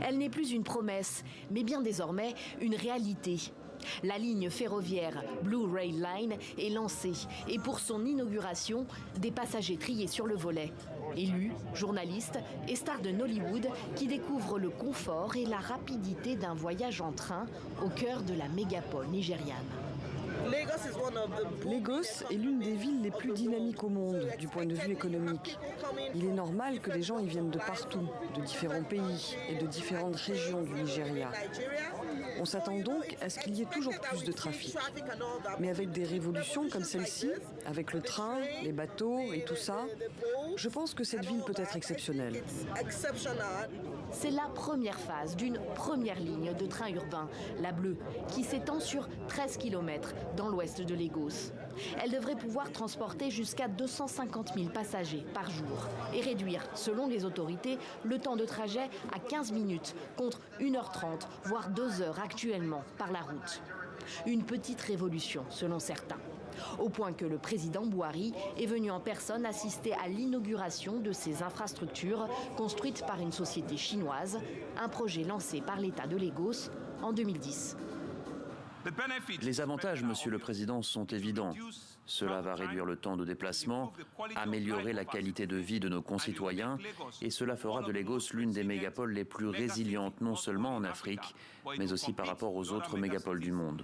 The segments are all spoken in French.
Elle n'est plus une promesse, mais bien désormais une réalité. La ligne ferroviaire Blue Rail Line est lancée et pour son inauguration, des passagers triés sur le volet. Élus, journalistes et stars de Nollywood qui découvrent le confort et la rapidité d'un voyage en train au cœur de la mégapole nigériane. Lagos est l'une des villes les plus dynamiques au monde du point de vue économique. Il est normal que les gens y viennent de partout, de différents pays et de différentes régions du Nigeria. On s'attend donc à ce qu'il y ait toujours plus de trafic. Mais avec des révolutions comme celle-ci, avec le train, les bateaux et tout ça, je pense que cette ville peut être exceptionnelle. C'est la première phase d'une première ligne de train urbain, la bleue, qui s'étend sur 13 km dans l'ouest de Lagos. Elle devrait pouvoir transporter jusqu'à 250 000 passagers par jour et réduire, selon les autorités, le temps de trajet à 15 minutes contre 1h30, voire 2 heures actuellement par la route. Une petite révolution, selon certains. Au point que le président Buhari est venu en personne assister à l'inauguration de ces infrastructures construites par une société chinoise, un projet lancé par l'État de Lagos en 2010. Les avantages, Monsieur le Président, sont évidents. Cela va réduire le temps de déplacement, améliorer la qualité de vie de nos concitoyens et cela fera de Lagos l'une des mégapoles les plus résilientes, non seulement en Afrique, mais aussi par rapport aux autres mégapoles du monde.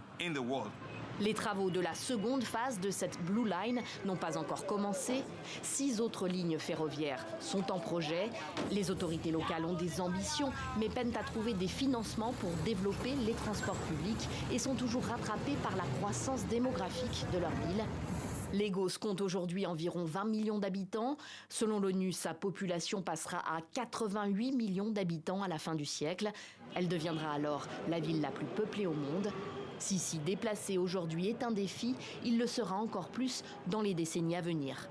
Les travaux de la seconde phase de cette Blue Line n'ont pas encore commencé. 6 autres lignes ferroviaires sont en projet. Les autorités locales ont des ambitions, mais peinent à trouver des financements pour développer les transports publics et sont toujours rattrapés par la croissance démographique de leur ville. Lagos compte aujourd'hui environ 20 millions d'habitants. Selon l'ONU, sa population passera à 88 millions d'habitants à la fin du siècle. Elle deviendra alors la ville la plus peuplée au monde. Si s'y déplacer aujourd'hui est un défi, il le sera encore plus dans les décennies à venir.